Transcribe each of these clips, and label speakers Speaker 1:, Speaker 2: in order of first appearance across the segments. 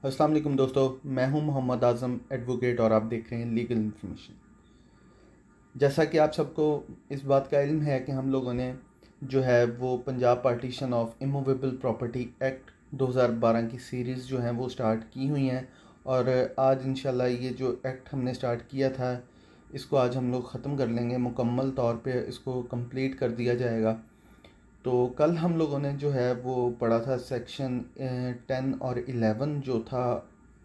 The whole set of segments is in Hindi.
Speaker 1: अस्सलाम वालेकुम दोस्तों, मैं हूं मोहम्मद आज़म एडवोकेट और आप देख रहे हैं लीगल इन्फॉर्मेशन। जैसा कि आप सबको इस बात का इल्म है कि हम लोगों ने जो है वो Punjab partition of immovable property act 2012 की सीरीज़ जो है वो स्टार्ट की हुई हैं और आज इंशाल्लाह ये जो एक्ट हमने स्टार्ट किया था इसको आज हम लोग ख़त्म कर लेंगे, मुकम्मल तौर पे इसको कंप्लीट कर दिया जाएगा। तो कल हम लोगों ने जो है वो पढ़ा था सेक्शन 10 और 11 जो था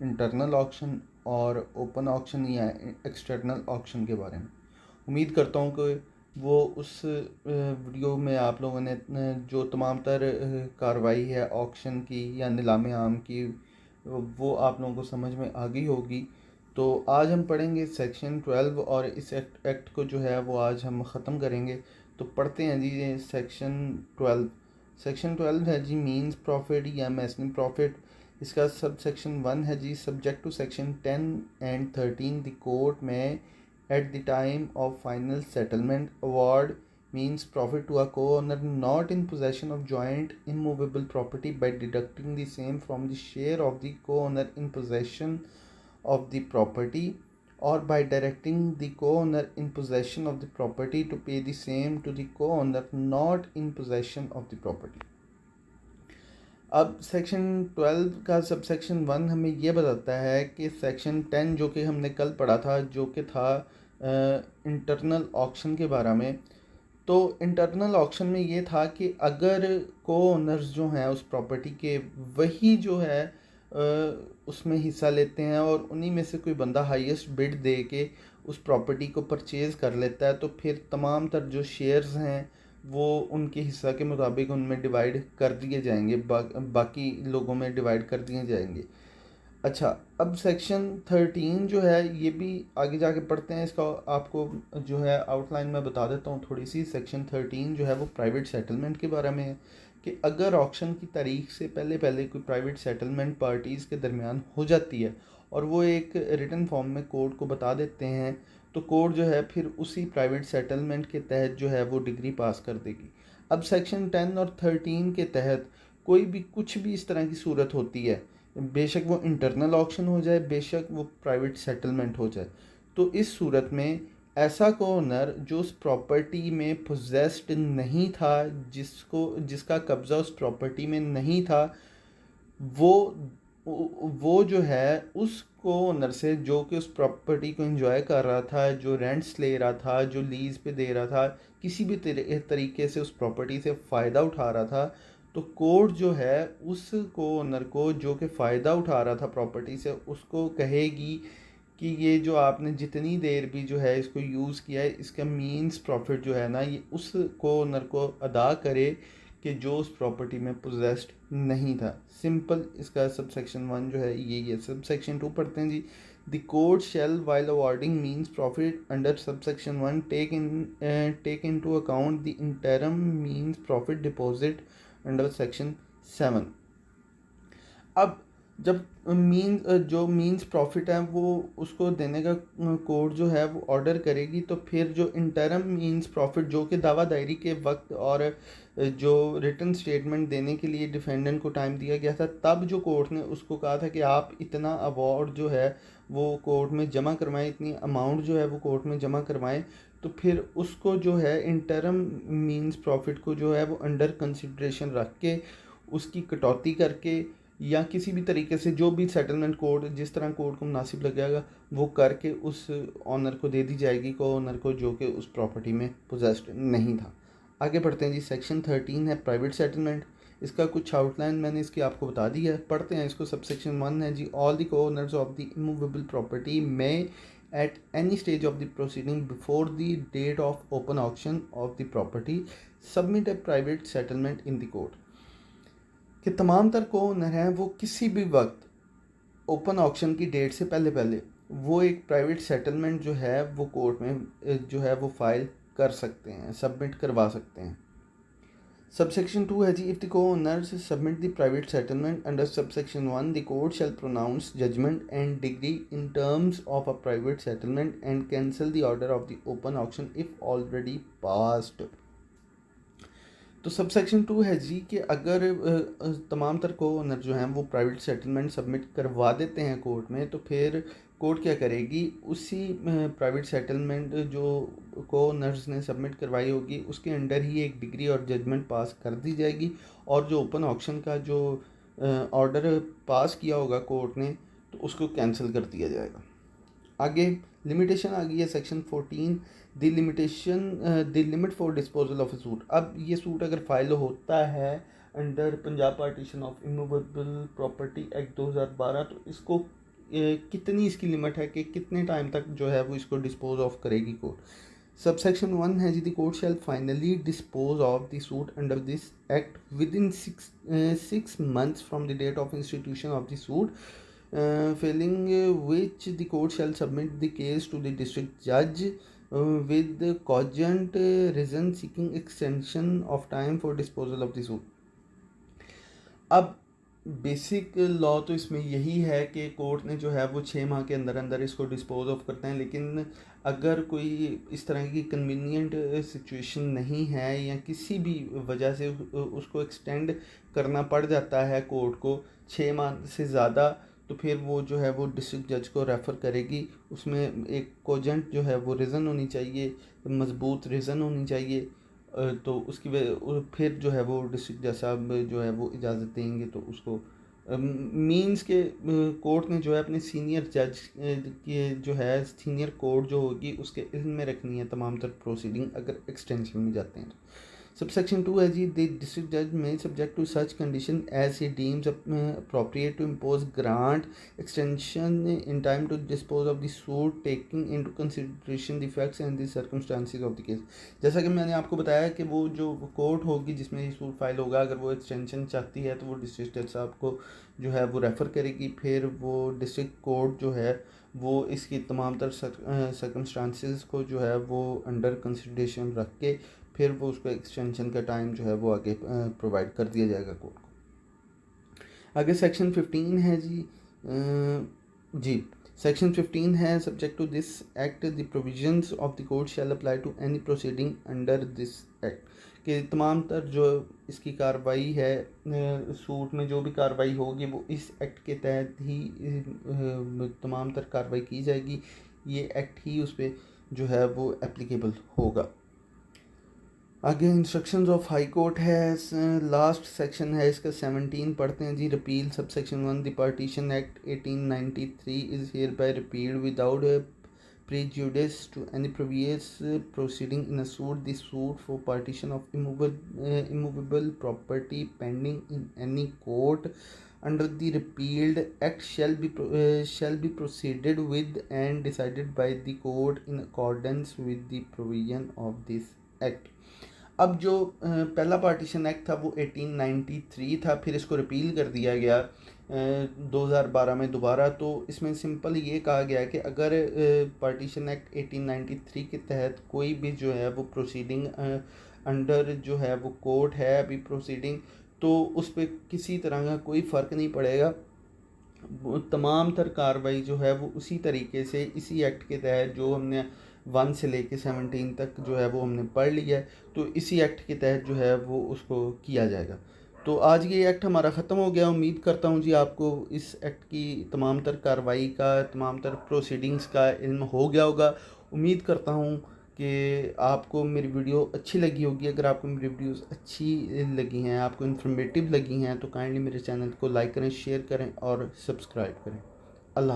Speaker 1: इंटरनल ऑक्शन और ओपन ऑक्शन या एक्सटर्नल ऑक्शन के बारे में। उम्मीद करता हूँ कि वो उस वीडियो में आप लोगों ने जो तमाम तर कार्रवाई है ऑक्शन की या नीलाम आम की वो आप लोगों को समझ में आ गई होगी। तो आज हम पढ़ेंगे सेक्शन 12 और इस एक्ट को जो है वो आज हम ख़त्म करेंगे। तो पढ़ते हैं जी ये सेक्शन 12 है जी मीन्स प्रॉफिट या मैसनी प्रॉफिट। इसका सब सेक्शन 1 है जी subject to section 10 and 13 the court में at the time of final settlement award means profit to a co-owner not in possession of joint immovable property by deducting the same from the share of the co-owner in possession of the property or by directing the co-owner in possession of the property to pay the same to the co-owner not in possession of the property। अब सेक्शन 12 का सब सेक्शन 1 हमें ये बताता है कि सेक्शन 10 जो कि हमने कल पढ़ा था जो कि था इंटरनल ऑक्शन के बारे में। तो इंटरनल ऑक्शन में ये था कि अगर को ओनर्स जो हैं उस प्रॉपर्टी के वही जो है उसमें हिस्सा लेते हैं और उन्हीं में से कोई बंदा हाईएस्ट बिड दे के उस प्रॉपर्टी को परचेज़ कर लेता है तो फिर तमाम तर जो शेयर्स हैं वो उनके हिस्सा के मुताबिक उनमें डिवाइड कर दिए जाएंगे, बाकी लोगों में डिवाइड कर दिए जाएंगे। अच्छा, अब सेक्शन 13 जो है ये भी आगे जाके पढ़ते हैं, इसका आपको जो है आउटलाइन में बता देता हूँ थोड़ी सी। सेक्शन 13 जो है वो प्राइवेट सेटलमेंट के बारे में है कि अगर ऑक्शन की तारीख से पहले पहले कोई प्राइवेट सेटलमेंट पार्टीज़ के दरमियान हो जाती है और वो एक रिटन फॉर्म में कोर्ट को बता देते हैं तो कोर्ट जो है फिर उसी प्राइवेट सेटलमेंट के तहत जो है वो डिग्री पास कर देगी। अब सेक्शन 10 और 13 के तहत कोई भी कुछ भी इस तरह की सूरत होती है, बेशक वो इंटरनल ऑक्शन हो जाए बेशक वो प्राइवेट सेटलमेंट हो जाए, तो इस सूरत में ऐसा को ओनर जो उस प्रॉपर्टी में पोजेस्ड नहीं था, जिसका कब्ज़ा उस प्रॉपर्टी में नहीं था, वो वो जो है उस को ओनर से जो कि उस प्रॉपर्टी को एंजॉय कर रहा था, जो रेंट्स ले रहा था, जो लीज़ पे दे रहा था, किसी भी तरीके से उस प्रॉपर्टी से फ़ायदा उठा रहा था, तो कोर्ट जो है उस को ओनर को जो कि फ़ायदा उठा रहा था प्रॉपर्टी से उसको कहेगी कि ये जो आपने जितनी देर भी जो है इसको यूज़ किया है इसका मीन्स प्रॉफिट जो है ना ये उस को ओनर को अदा करे कि जो उस प्रॉपर्टी में पोजेस्ड नहीं था। सिंपल इसका सब सेक्शन 1 जो है ये सब सेक्शन 2 पढ़ते हैं जी। The court shall while awarding means profit under sub section 1 take in to account the interim means profit deposit under section 7। अब जब जो मीन्स प्रॉफिट है वो उसको देने का कोर्ट जो है वो ऑर्डर करेगी, तो फिर जो इंटरम मीन्स प्रॉफिट जो कि दावा दायरी के वक्त और जो रिटन स्टेटमेंट देने के लिए डिफेंडेंट को टाइम दिया गया था, तब जो कोर्ट ने उसको कहा था कि आप इतना अवार्ड जो है वो कोर्ट में जमा करवाएं, इतनी अमाउंट जो है वो कोर्ट में जमा करवाएं, तो फिर उसको जो है इंटरम मीन्स प्रॉफिट को जो है वो अंडर कंसिड्रेशन रख के उसकी कटौती करके या किसी भी तरीके से जो भी सेटलमेंट कोड जिस तरह कोड को मुनासिब लगेगा वो करके उस ऑनर को दे दी जाएगी को ऑनर को जो कि उस प्रॉपर्टी में पोजेस्ड नहीं था। आगे बढ़ते हैं जी। सेक्शन 13 है प्राइवेट सेटलमेंट। इसका कुछ आउटलाइन मैंने इसकी आपको बता दी है, पढ़ते हैं इसको। सब सेक्शन 1 है जी ऑल द को owners of the immovable property में at any stage of the proceeding before the date of open auction of the property submit a private settlement in the court। कि तमाम तर को ओनर हैं वो किसी भी वक्त ओपन ऑक्शन की डेट से पहले पहले वो एक प्राइवेट सेटलमेंट जो है वो कोर्ट में जो है वो फाइल कर सकते हैं, सबमिट करवा सकते हैं। सबसेक्शन 2 है जी if the co-owners submit the private settlement under subsection 1 the court shall pronounce judgment and decree in terms of a private settlement and cancel the order of the open auction if already passed. तो सब सेक्शन 2 है जी कि अगर तमाम तर को ओनर जो हैं वो प्राइवेट सेटलमेंट सबमिट करवा देते हैं कोर्ट में, तो फिर कोर्ट क्या करेगी, उसी प्राइवेट सेटलमेंट जो को ओनर्स ने सबमिट करवाई होगी उसके अंडर ही एक डिग्री और जजमेंट पास कर दी जाएगी, और जो ओपन ऑक्शन का जो ऑर्डर पास किया होगा कोर्ट ने तो उसको कैंसिल कर दिया जाएगा। आगे लिमिटेशन आ गई है section 14, the limitation the limit for disposal of A suit. अब ये सूट अगर फाइल होता है under Punjab partition of immovable property act 2012, तो इसको कितनी इसकी लिमिट है कि कितने टाइम तक जो है वो इसको डिस्पोज ऑफ करेगी कोर्ट। सब सेक्शन 1 है जी, the court shall finally dispose of the suit under this act within 6 months from the date of institution of the suit, failing which the court shall submit the case to the district judge with cogent reason seeking extension of time for disposal of the suit। अब बेसिक लॉ तो इसमें यही है कि कोर्ट ने जो है वो 6 माह के अंदर अंदर इसको डिस्पोज ऑफ करते हैं, लेकिन अगर कोई इस तरह की कन्वीनियंट सिचुएशन नहीं है या किसी भी वजह से उसको एक्सटेंड करना पड़ जाता है कोर्ट को 6 माह से ज़्यादा, तो फिर वो जो है वो डिस्ट्रिक्ट जज को रेफ़र करेगी। उसमें एक कोजेंट जो है वो रीज़न होनी चाहिए, मजबूत रीज़न होनी चाहिए, तो उसकी फिर जो है वो डिस्ट्रिक्ट जज साहब जो है वो इजाज़त देंगे। तो उसको मींस के कोर्ट ने जो है अपने सीनियर जज के जो है सीनियर कोर्ट जो होगी उसके इल्म में रखनी है तमाम तर प्रोसीडिंग अगर एक्सटेंशन में जाते हैं। Subsection 2 है जी, the district judge may subject to such condition as he deems appropriate to impose grant extension in time to dispose of the suit taking into consideration the facts and the circumstances of the case। जैसा कि मैंने आपको बताया कि वो जो कोर्ट होगी जिसमें ये सूट फाइल होगा, अगर वो एक्सटेंशन चाहती है तो वो डिस्ट्रिक्ट जज साहब को जो है वो रेफ़र करेगी, फिर वो डिस्ट्रिक्ट कोर्ट जो है वो इसकी तमाम तर सर्कमस्टांसिस को जो है वो अंडर कंसिडरेशन रख के फिर वो उसको एक्सटेंशन का टाइम जो है वो आगे प्रोवाइड कर दिया जाएगा कोर्ट को। आगे सेक्शन 15 है जी सेक्शन 15 है, subject to this act the provisions of the court shall apply to any proceeding under this act, कि तमाम तर जो इसकी कार्रवाई है सूट में जो भी कार्रवाई होगी वो इस एक्ट के तहत ही तमाम तर कार्रवाई की जाएगी। ये एक्ट ही उस पर जो है वो एप्लीकेबल होगा। आगे इंस्ट्रक्शंस ऑफ हाई कोर्ट है, लास्ट सेक्शन है इसका 17 पढ़ते हैं जी। Repeal sub section 1 the partition act 1893 is hereby repealed without prejudice to any previous proceeding in a suit, the suit for partition of immovable property pending in any court under the repealed act shall be proceeded with and decided by the court in accordance with the provision of this act। अब जो पहला पार्टीशन एक्ट था वो 1893 था, फिर इसको रिपील कर दिया गया 2012 में दोबारा। तो इसमें सिंपल ये कहा गया है कि अगर पार्टीशन एक्ट 1893 के तहत कोई भी जो है वो प्रोसीडिंग अंडर जो है वो कोर्ट है अभी प्रोसीडिंग, तो उस पर किसी तरह का कोई फ़र्क नहीं पड़ेगा। तमाम तर कार्रवाई जो है वो उसी तरीके से इसी एक्ट के तहत जो हमने 1 से लेके 17 तक जो है वो हमने पढ़ लिया है, तो इसी एक्ट के तहत जो है वो उसको किया जाएगा। तो आज ये एक्ट हमारा ख़त्म हो गया। उम्मीद करता हूँ जी आपको इस एक्ट की तमाम तर कार्रवाई का तमाम तर प्रोसीडिंग्स का इल्म हो गया होगा। उम्मीद करता हूँ कि आपको मेरी वीडियो अच्छी लगी होगी। अगर आपको मेरी वीडियोस अच्छी लगी हैं, आपको इन्फॉर्मेटिव लगी हैं, तो काइंडली मेरे चैनल को लाइक करें, शेयर करें और सब्सक्राइब करें। अल्लाह हाफ़िज़।